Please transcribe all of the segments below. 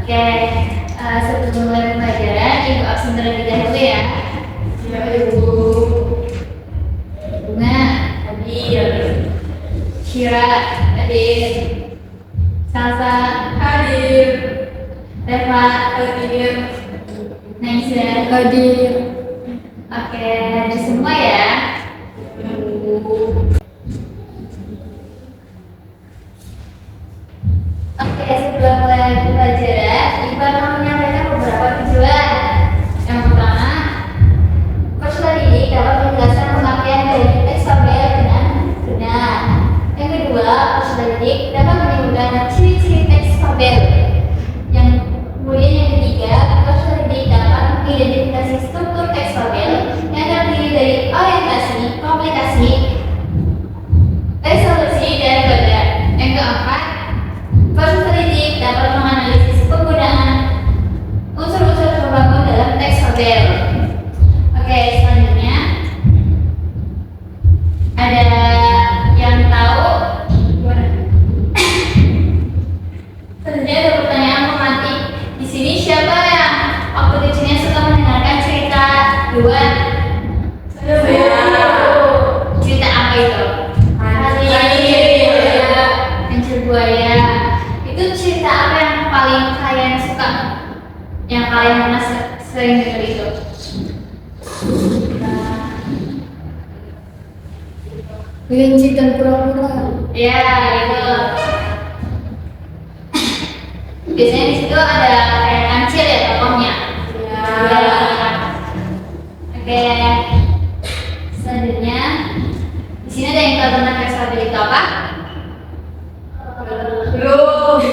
Oke, sebelum mulai pembelajaran, Ibu absen terlebih dahulu ya. Ya, Ibu. Bunga, Hadir. Syira, hadir. Salsa, Hadir. Reva, Hadir. Naisa, Hadir. Oke, hadir semua ya. Oke, sebelum mulai pembelajaran, Ibu akan menyampaikan beberapa tujuan. Yang pertama, Coach Lady dapat menjelaskan pemakaian dari teks tabel dengan benar. Yang kedua, Coach Lady dapat menyebutkan ciri-ciri teks tabel. Yang kemudian yang ketiga, Coach Lady dapat mengidentifikasi struktur teks tabel yang terdiri dari orientasi, komplikasi, resolusi, dan badan. Yang keempat, Coach Lady dapat menganalisis penggunaan unsur-unsur terbangun dalam teks tabel. Oke, selanjutnya ada yang tahu? Selanjutnya ada pertanyaan pematik. Di sini siapa yang waktu kecilnya suka mendengarkan cerita hewan? Cerita apa itu? Hancur buaya. Itu cerita apa yang paling kalian suka? Yang kalian pernah sering dengar itu? Kelinci dan kura-kura. Ya, itu. Biasanya di situ ada kayak kancil ya tokohnya. Ya. Oke. Selanjutnya di sini ada yang tahu tentang teks tabel itu apa? Belum.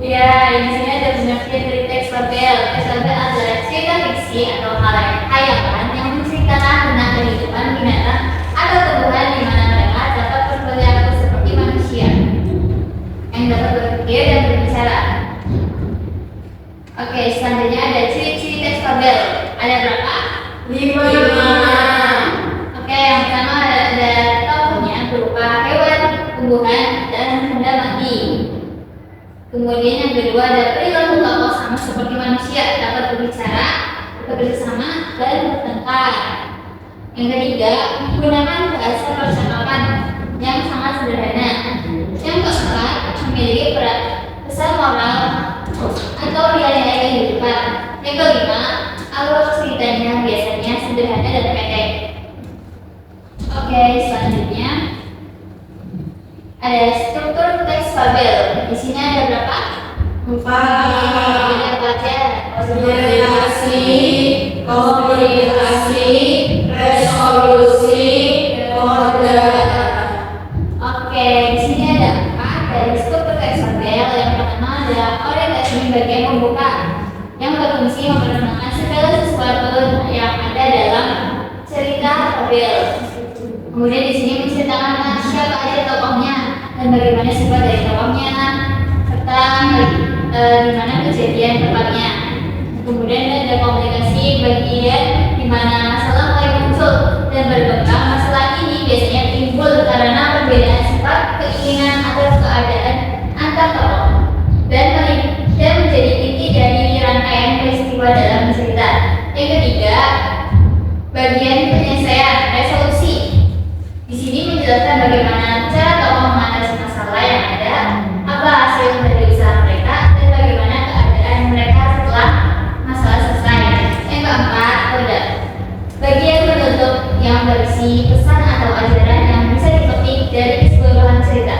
Ya, di sini ada pengertian dari teks tabel. Teks tabel adalah cerita fiksi atau hayalan yang menceritakan tentang kehidupan binatang atau tumbuhan di mana mereka dapat berperilaku seperti manusia yang dapat berpikir dan berbicara. Oke, selanjutnya ada ciri-ciri teks tabel. Ada berapa? 5. Oke, yang pertama ada tokohnya berupa hewan, tumbuhan, dan benda mati. Kemudian yang kedua ada perilaku tokoh sama seperti manusia, dapat berbicara, bekerja sama, dan bertengkar. Yang ketiga, menggunakan bahasa percakapan yang sangat sederhana. Yang keempat, memiliki pesan moral atau nilai-nilai kehidupan. Yang kelima, alur ceritanya biasanya sederhana dan pendek. Oke, selanjutnya ada struktur teks tabel. Di sini ada berapa? 4. Ada aja. Orientasi, komunikasi, resolusi, kode. Oke, di sini ada 4 dari struktur teks tabel. Yang pertama adalah orientasi bagian pembuka yang berfungsi memperkenalkan segala sesuatu yang ada dalam cerita tabel. Kemudian di sini menceritakan tentang siapa aja tokohnya dan bagaimana sifat dari tokohnya serta di mana kejadian tepatnya. Kemudian ada komunikasi bagian di mana masalah mulai muncul dan berkembang. Masalah ini biasanya timbul karena perbedaan sifat, keinginan atau keadaan antar tokoh dan menjadi inti dari rangkaian peristiwa dalam cerita. Yang ketiga, bagian penyelesaian resolusi. Di sini menjelaskan bagaimana cara tokoh mengatasi masalah yang ada, apa hasil dari usaha mereka, dan bagaimana keadaan mereka setelah masalah selesai. Yang keempat, kode. Bagian penutup yang berisi pesan atau ajaran yang bisa dipetik dari keseluruhan cerita.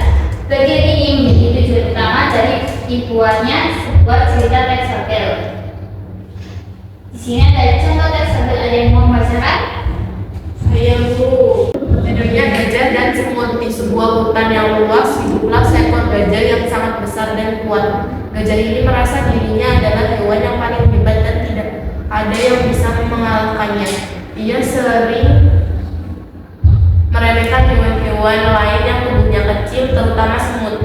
Bagian ini menjadi tujuan utama dari dibuatnya sebuah cerita teks tabel. Di sini ada contoh teks tabel, ada yang mau membacakan? Saya Bu. Hidupnya gajah dan semut. Di sebuah hutan yang luas hiduplah seekor gajah yang sangat besar dan kuat. Gajah ini merasa dirinya adalah hewan yang paling hebat dan tidak ada yang bisa mengalahkannya. Ia sering meremehkan hewan-hewan lain yang tubuhnya kecil, terutama semut.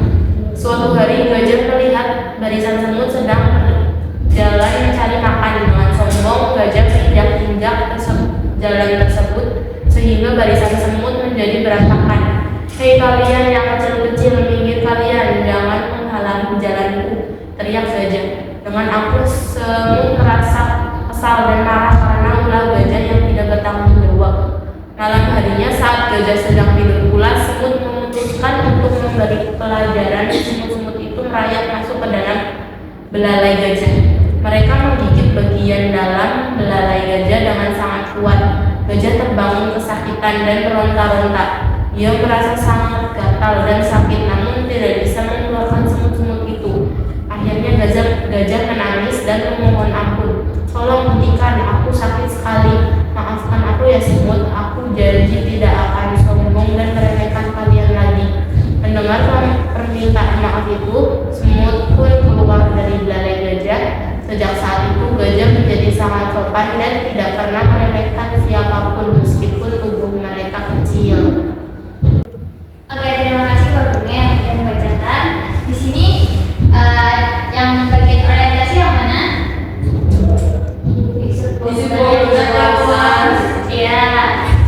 Suatu hari gajah melihat barisan semut sedang berjalan mencari makan. Dengan sombong gajah menginjak-injak jalan tersebut sehingga barisan semut menjadi berantakan. Hei kalian yang kecil-kecil, minggir kalian, jangan menghalangi teriak gajah. Dengan aku semut merasa kesal dan marah karena ulah gajah yang tidak bertanggung jawab. Malam harinya saat gajah sedang tidur pula, semut memutuskan untuk memberi pelajaran. Semut-semut itu merayap masuk ke dalam belalai gajah. Mereka menggigit bagian dalam belalai gajah dengan sangat kuat. Gajah terbangun kesakitan dan meronta-ronta. Ia merasa sangat gatal dan sakit, namun tidak bisa mengeluarkan semut-semut itu. Akhirnya gajah menangis dan memohon ampun. Tolong hentikan, aku sakit sekali. Maafkan aku ya semut, aku janji tidak akan sombong dan meremehkan kalian lagi. Mendengar permintaan maaf itu, semut pun keluar dari belalai gajah. Sejak saat itu gajah menjadi sangat sopan dan tidak pernah meremehkan siapapun meskipun tubuh mereka kecil. Oke, terima kasih waktunya yang membacakan. Di sini yang bagian orientasi yang mana? Ya.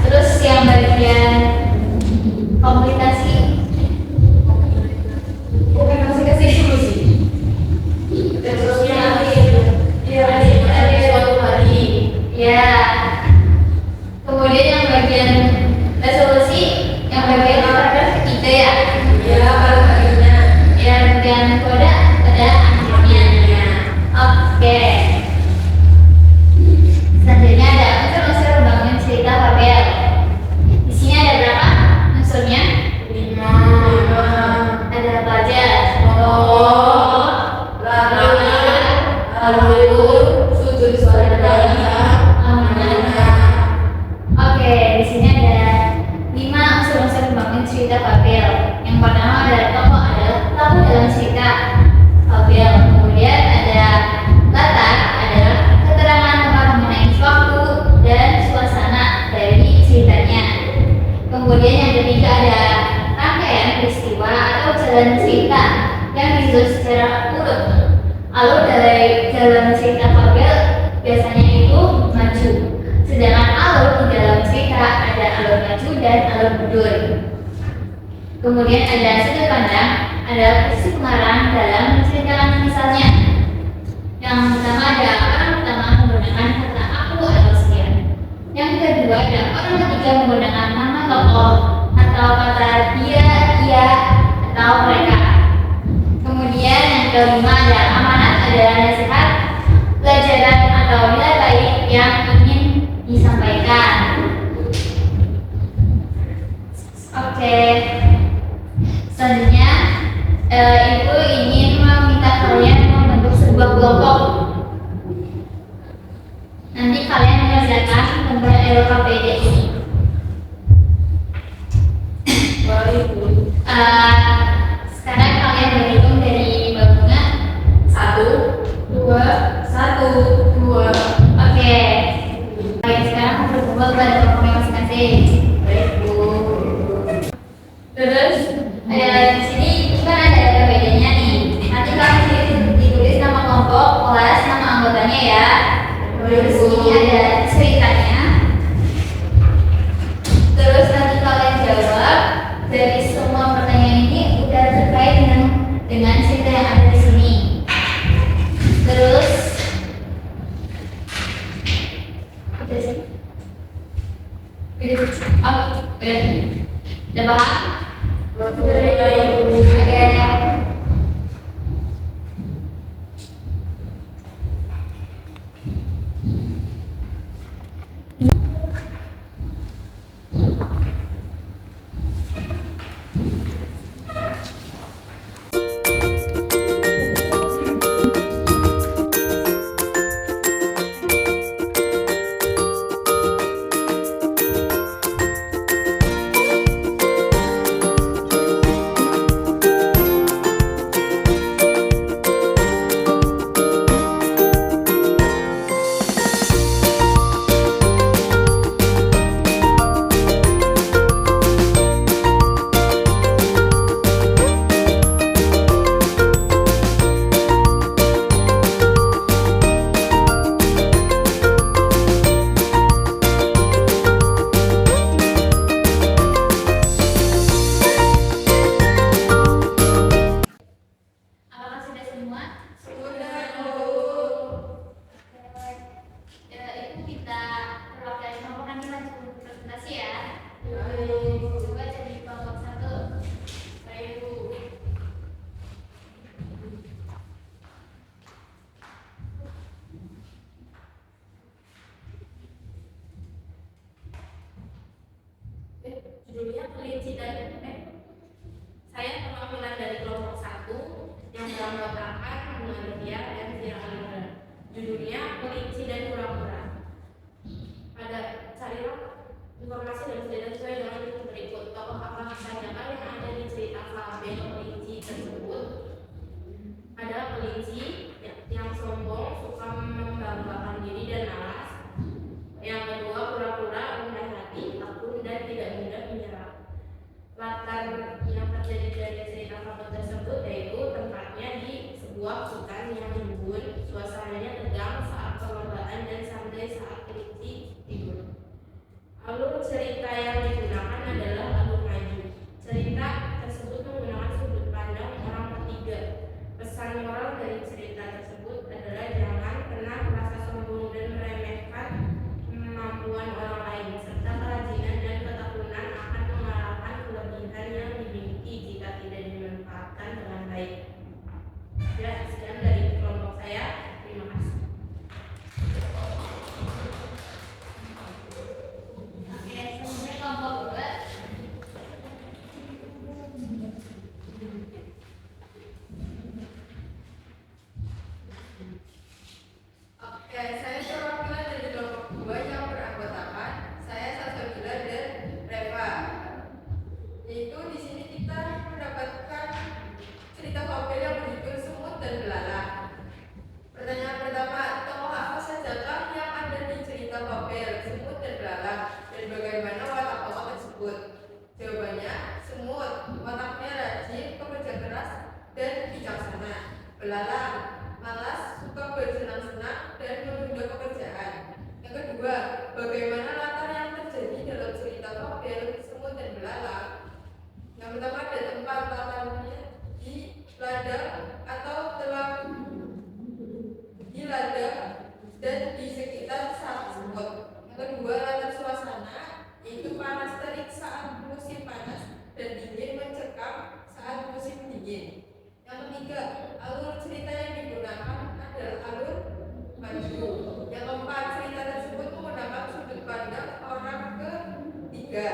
Terus yang bagian komunikasi? Komunikasi diskusi. Ya. Kemudian yang bagian resolusi, yang bagian paragraf ketiga ya. Ya, bagian kode pada akhirnya. Oke. Selanjutnya ada unsur-unsur bangun cerita fabel. Di sini ada berapa unsurnya? 5. Ada apa aja? Sudut suara. Oke, di sini ada 5 unsur-unsur membangun cerita fabel. Yang pertama adalah tokoh adalah pelaku dalam cerita fabel. Kemudian ada latar adalah keterangan tentang mengenai waktu dan suasana dari ceritanya. Kemudian yang ketiga ada rangkaian peristiwa atau jalan cerita yang disusun secara urut. Alur dari jalan cerita fabel biasanya itu maju. Sedangkan alur di dalam cerita ada alur maju dan alur mundur. Kemudian ada sudut pandang, ada posisi pengarang dalam menceritakan misalnya. Yang pertama ada orang pertama menggunakan kata aku atau saya. Yang kedua ada orang ketiga menggunakan nama tokoh atau kata dia, ia, atau mereka. Kemudian yang kelima ada amanat adalah nasihat, pelajaran atau nilai baik yang ingin disampaikan. Oke. Selanjutnya, ibu ingin meminta kalian membentuk sebuah kelompok. Nanti kalian mengerjakan tentang LKPD ini. Sekarang kalian berhitung dari Bunga. 1, 2, 1, 2. Oke. Baik, sekarang berkumpul pada kelompoknya masing-masing. Baik, Bu. Terus di sini kan ada LKPD-nya nih. Nanti kalian ditulis nama kelompok, kelas, nama anggotanya ya. Terus ini ada ceritanya. Judulnya kelinci dan saya perwakilan dari kelompok 1 yang beranggotakan Nadia dan Zira Alindra. Judulnya kelinci dan kura-kura. Carilah informasi dan sejarah sesuai dengan berikut. Tokoh apa saja yang ada di cerita fabel kelinci tersebut? Adalah kelinci yang sombong, suka membanggakan diri dan malas. Yang kedua, kura-kura rendah hati, takut dan tidak mudah menyerah. Latar yang terjadi dari cerita fabel tersebut yaitu tempatnya di sebuah hutan yang rimbun, suasananya tegang saat perlombaan dan santai saat kelinci tidur. Alur cerita yang digunakan adalah alur maju. Cerita tersebut menggunakan sudut pandang orang ketiga. Pesan moral dari cerita tersebut adalah jangan pernah merasa sombong dan meremehkan kemampuan orang lain, serta kerajinan dan ketekunan akan mengalahkan kelebihan yang dimiliki jika tidak dimanfaatkan dengan baik. Ya, sekian dari kelompok saya. Terima kasih. Oke, selanjutnya kelompok 2. Oke, saya perwakilan dari kelompok 2 yang beranggotakan saya Salsabila dan Reva. Yaitu di sini kita mendapatkan cerita fabel yang berjudul Semut dan Belalang. Pertanyaan pertama, tokoh apa sajakah yang ada di cerita fabel Semut dan Belalang dan bagaimana watak tokoh tersebut? Jawabannya, semut, wataknya rajin, pekerja keras, dan bijaksana. Belalang, malas, suka bersenang-senang, dan menunda pekerjaan. Yang kedua, bagaimana latar yang terjadi dalam cerita fabel Semut dan Belalang? Yang pertama ada tempat latarnya di ladang atau di ladang dan di sekitar sarang semut. Yang kedua, latar suasana yaitu panas terik saat musim panas dan dingin mencekam saat musim dingin. Yang ketiga, alur cerita yang digunakan adalah alur maju. Yang keempat, cerita tersebut menggunakan sudut pandang orang ketiga.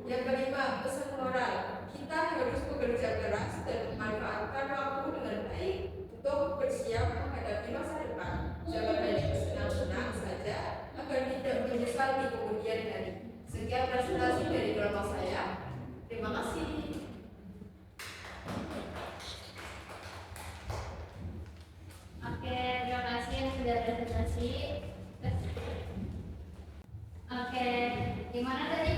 Yang kelima, pesan moral. Kita harus bekerja keras dan memanfaatkan waktu dengan baik untuk bersiap menghadapi masa depan. Jangan hanya bersenang-senang saja agar tidak menyesal di kemudian hari. Sekian presentasi dari kelompok saya. Terima kasih. Oke, terima kasih yang sudah presentasi. Oke, gimana tadi